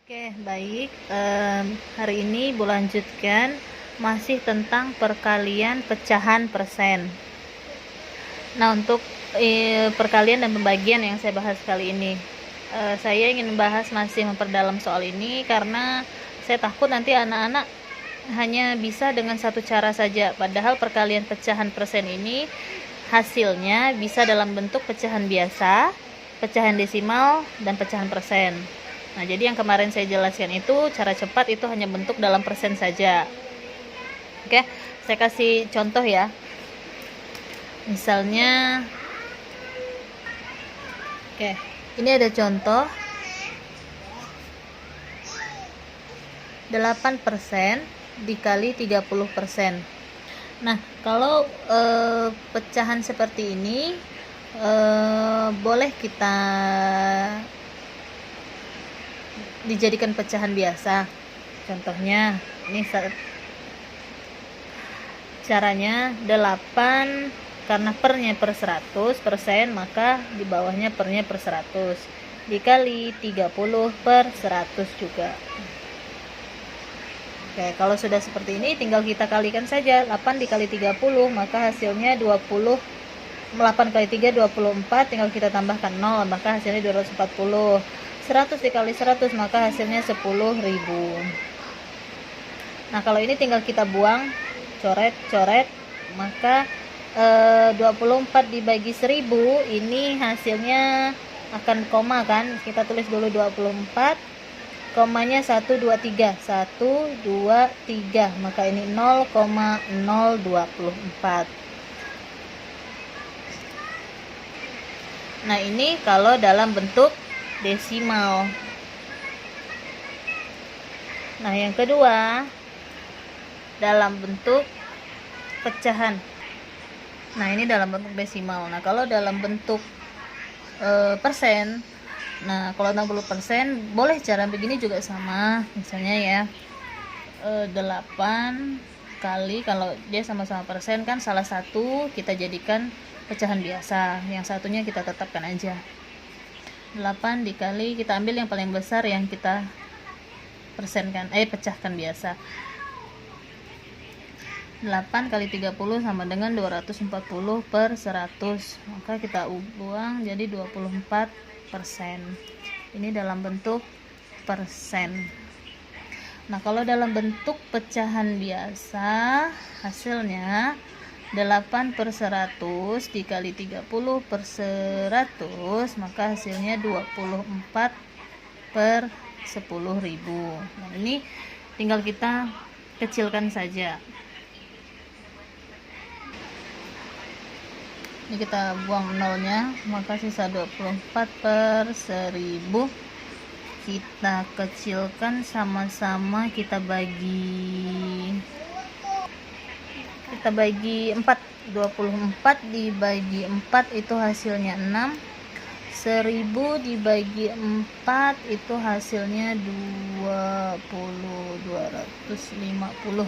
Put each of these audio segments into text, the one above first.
Oke, baik. Hari ini Bu lanjutkan masih tentang perkalian pecahan persen. Nah, untuk perkalian dan pembagian yang saya bahas kali ini, saya ingin membahas masih memperdalam soal ini karena saya takut nanti anak-anak hanya bisa dengan satu cara saja, padahal perkalian pecahan persen ini hasilnya bisa dalam bentuk pecahan biasa, pecahan desimal, dan pecahan persen. Nah, jadi yang kemarin saya jelaskan itu cara cepat itu hanya bentuk dalam persen saja. Oke, saya kasih contoh ya. Misalnya, oke, ini ada contoh 8% dikali 30%. Nah, kalau pecahan seperti ini boleh kita dijadikan pecahan biasa. Contohnya ini caranya 8 karena pernya per 100%, maka di bawahnya pernya per 100 dikali 30 per 100 juga. Oke, kalau sudah seperti ini tinggal kita kalikan saja. 8 dikali 30 maka hasilnya 20. 8 kali 3 24, tinggal kita tambahkan 0 maka hasilnya 240. 100 dikali 100 maka hasilnya 10.000. Nah, kalau ini tinggal kita buang, coret, maka 24 dibagi 1000 ini hasilnya akan koma kan. Kita tulis dulu 24, komanya 1 2 3, 1 2 3, maka ini 0,024. Nah, ini kalau dalam bentuk desimal. Nah, yang kedua dalam bentuk pecahan. Nah, ini dalam bentuk desimal. Nah, kalau dalam bentuk persen, nah kalau 60% boleh cara begini juga sama. Misalnya ya 8 kali, kalau dia sama-sama persen kan salah satu kita jadikan pecahan biasa, yang satunya kita tetapkan aja. 8 dikali, kita ambil yang paling besar yang kita persenkan, pecahkan biasa. 8 kali 30 sama dengan 240 per 100, maka kita buang jadi 24%. Ini dalam bentuk persen. Nah, kalau dalam bentuk pecahan biasa hasilnya 8 per 100 dikali 30 per 100 maka hasilnya 24 per 10.000. Nah, ini tinggal kita kecilkan saja. Ini kita buang nolnya, maka sisa 24 per 1000. Kita kecilkan sama-sama, kita bagi 4. 24 dibagi 4 itu hasilnya 6. 1000 dibagi 4 itu hasilnya 250.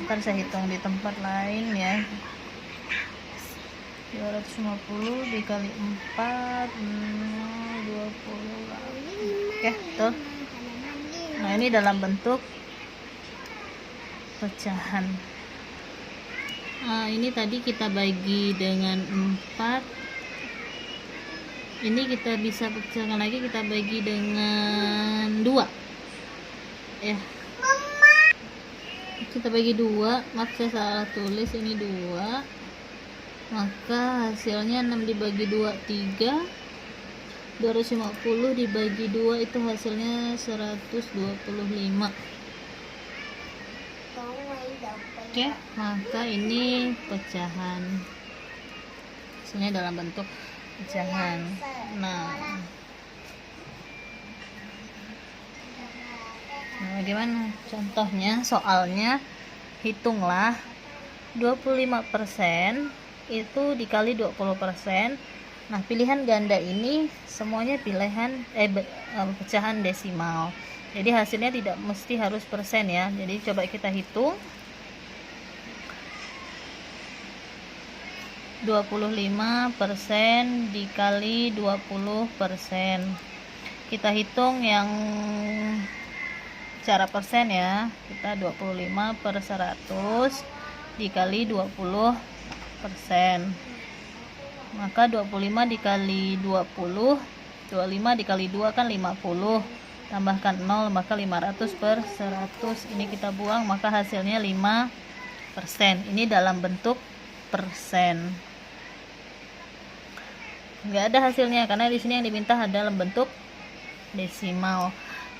Ntar saya hitung di tempat lain ya. 250 dikali 4 20. Oke, tuh. Nah, ini dalam bentuk pecahan. Ini tadi kita bagi dengan 4. Ini kita bisa pecahkan lagi, kita bagi dengan 2 ya. Kita bagi 2, maaf saya salah tulis, ini 2, maka hasilnya 6 dibagi 2 3, 250 dibagi 2 itu hasilnya 125. Oke, maka ini pecahan. Hasilnya dalam bentuk pecahan. Nah, bagaimana contohnya? Soalnya hitunglah 25% itu dikali 20%. Nah, pilihan ganda ini semuanya pilihan pecahan desimal. Jadi hasilnya tidak mesti harus persen ya. Jadi coba kita hitung. 25% dikali 20%. kita hitung yang cara persen ya. Kita 25 per 100 dikali 20%. Maka 25 dikali 20, 25 dikali 2 kan 50, tambahkan 0, maka 500 per 100. Ini kita buang, maka hasilnya 5%. Ini dalam bentuk persen. Nggak ada hasilnya karena di sini yang diminta dalam bentuk desimal.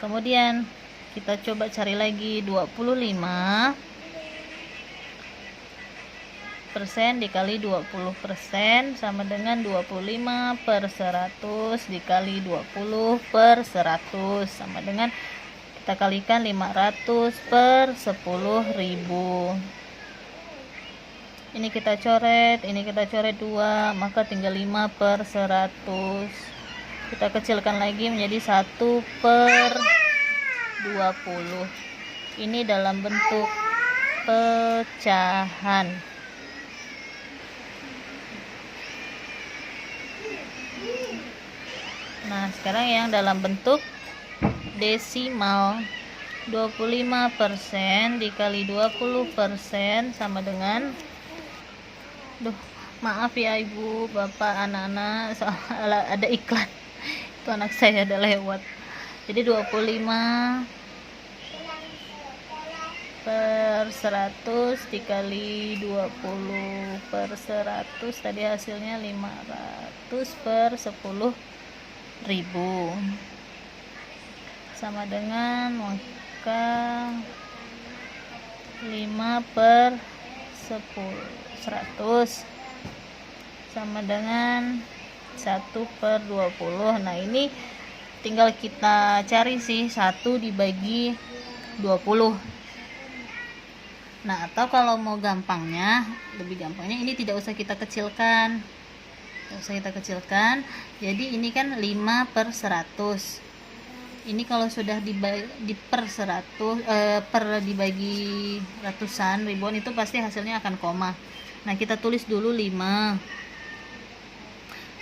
Kemudian kita coba cari lagi 25 persen dikali 20% sama dengan 25 per 100 dikali 20 per 100 sama dengan, kita kalikan 500 per 10.000. Ini kita coret 2, maka tinggal 5 per 100. Kita kecilkan lagi menjadi 1 per 20. Ini dalam bentuk pecahan. Nah, sekarang yang dalam bentuk desimal. 25% dikali 20% sama dengan, maaf ya ibu, bapak, anak-anak, soalnya ada iklan itu anak saya ada lewat. Jadi 25 per 100 dikali 20 per 100, tadi hasilnya 500 per 10.000 sama dengan, maka 5 per 100 sama dengan 1 per 20. Nah, ini tinggal kita cari sih 1 dibagi 20. Nah, atau kalau mau gampangnya, lebih gampangnya ini tidak usah kita kecilkan. Jadi ini kan 5 per 100. Ini kalau sudah dibagi per 100, dibagi ratusan, ribuan, itu pasti hasilnya akan koma. Nah, kita tulis dulu 5.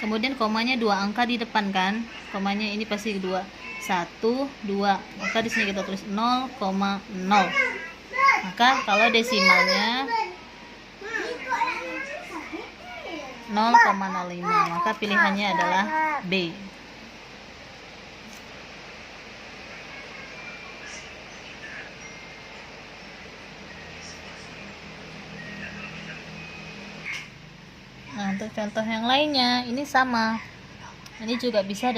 Kemudian komanya 2 angka di depan kan? Komanya ini pasti 2. 1, 2. Maka di sini kita tulis 0,0. Maka kalau desimalnya 0,05, maka pilihannya adalah B. Nah, untuk contoh yang lainnya ini sama. Ini juga bisa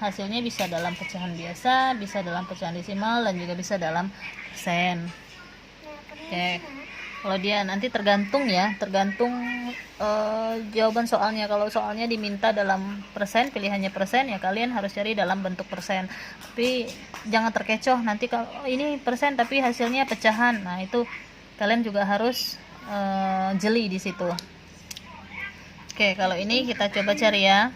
hasilnya bisa dalam pecahan biasa, bisa dalam pecahan desimal, dan juga bisa dalam persen. Oke. Kalau dia nanti tergantung jawaban soalnya. Kalau soalnya diminta dalam persen, pilihannya persen, ya kalian harus cari dalam bentuk persen. Tapi jangan terkecoh nanti kalau ini persen tapi hasilnya pecahan. Nah, itu kalian juga harus jeli di situ. Oke, kalau ini kita coba cari ya.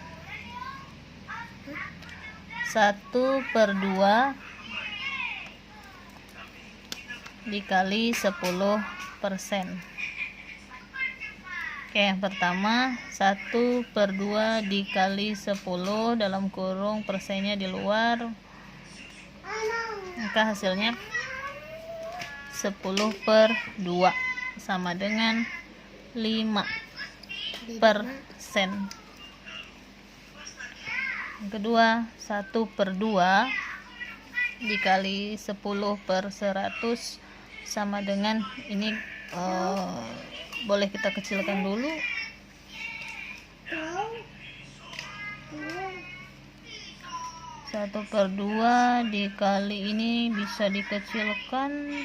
1 per 2 dikali 10%. Oke, yang pertama 1 per 2 dikali 10 dalam kurung persennya di luar, maka hasilnya 10 per 2 sama dengan 5%. Yang kedua 1 per 2 dikali 10 per 100 sama dengan, ini boleh kita kecilkan dulu. 1 per 2 dikali ini bisa dikecilkan,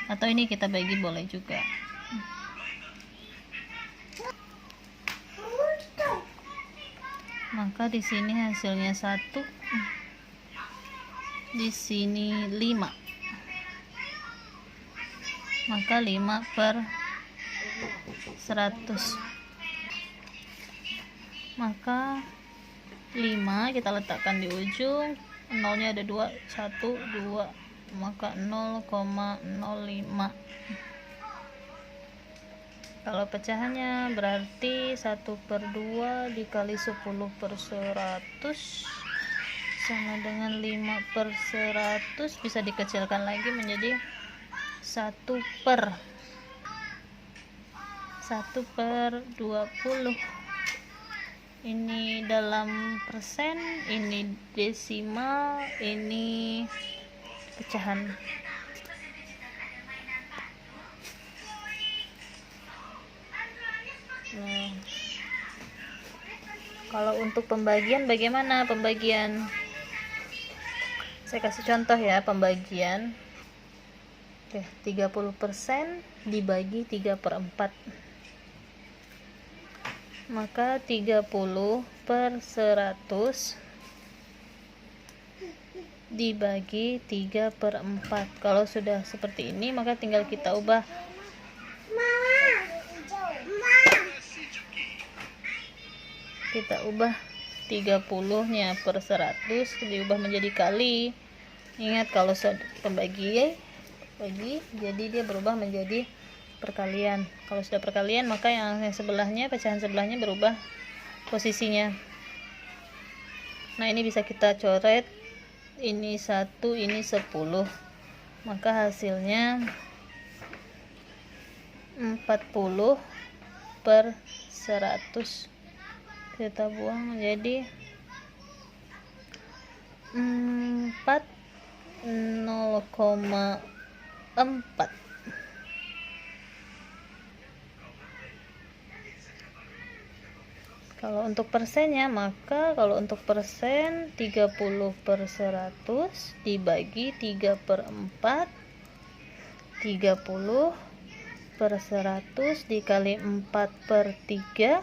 atau ini kita bagi boleh juga. Maka di sini hasilnya 1, di sini 5, maka 5 per 100. Maka 5 kita letakkan di ujung, nolnya ada 2, 1, 2, maka 0,05. Kalau pecahannya berarti 1/2 dikali 10/100 sama dengan 5/100, bisa dikecilkan lagi menjadi 1/20. Ini dalam persen, ini desimal, ini pecahan. Nah, kalau untuk pembagian, bagaimana pembagian? Saya kasih contoh ya pembagian. Oke, 30% dibagi 3/4. Maka 30/100 dibagi 3/4. Kalau sudah seperti ini, maka tinggal kita ubah. Kita ubah 30-nya per 100 diubah menjadi kali. Ingat, kalau pembagi, jadi dia berubah menjadi perkalian. Kalau sudah perkalian, maka yang sebelahnya, pecahan sebelahnya berubah posisinya. Nah, ini bisa kita coret, ini 1, ini 10, maka hasilnya 40/100. Kita buang menjadi 0,4. Kalau untuk persennya, maka kalau untuk persen 30/100 dibagi 3/4, 30/100 dikali 4/3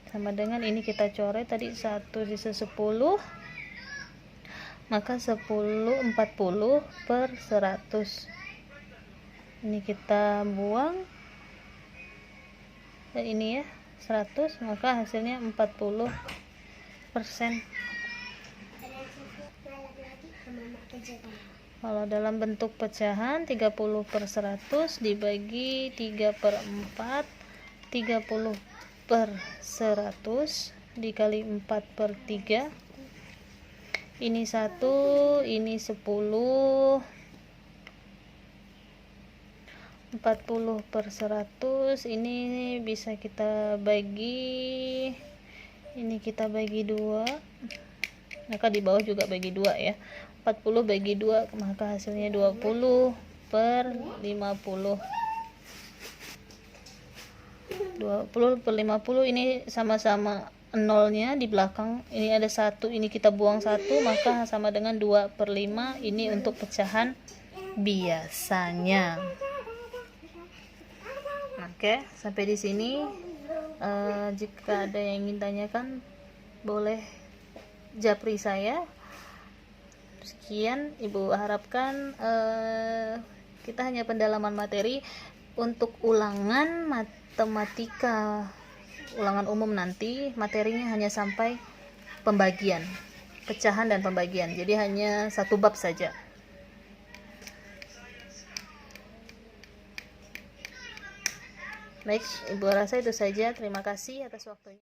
sama dengan ini, kita coret tadi 1 sisa 10, maka 40/100. Ini kita buang, dan ini ya 100, maka hasilnya 40%. Kalau dalam bentuk pecahan, 30/100 dibagi 3/4, 30/100 dikali 4/3, ini 1, ini 10, 40/100 ini bisa kita bagi, ini kita bagi 2, maka di bawah juga bagi 2 ya. 40 bagi 2, maka hasilnya 20/50. 20/50 ini sama-sama nolnya di belakang, ini ada 1, ini kita buang 1, maka sama dengan 2/5. Ini untuk pecahan biasanya. Oke, sampai di sini. Jika ada yang ingin tanyakan, boleh japri saya. Sekian, Ibu harapkan kita hanya pendalaman materi. Untuk ulangan matematika, ulangan umum nanti, materinya hanya sampai pembagian, pecahan dan pembagian. Jadi hanya 1 bab saja. Baik, Ibu rasa itu saja. Terima kasih atas waktunya.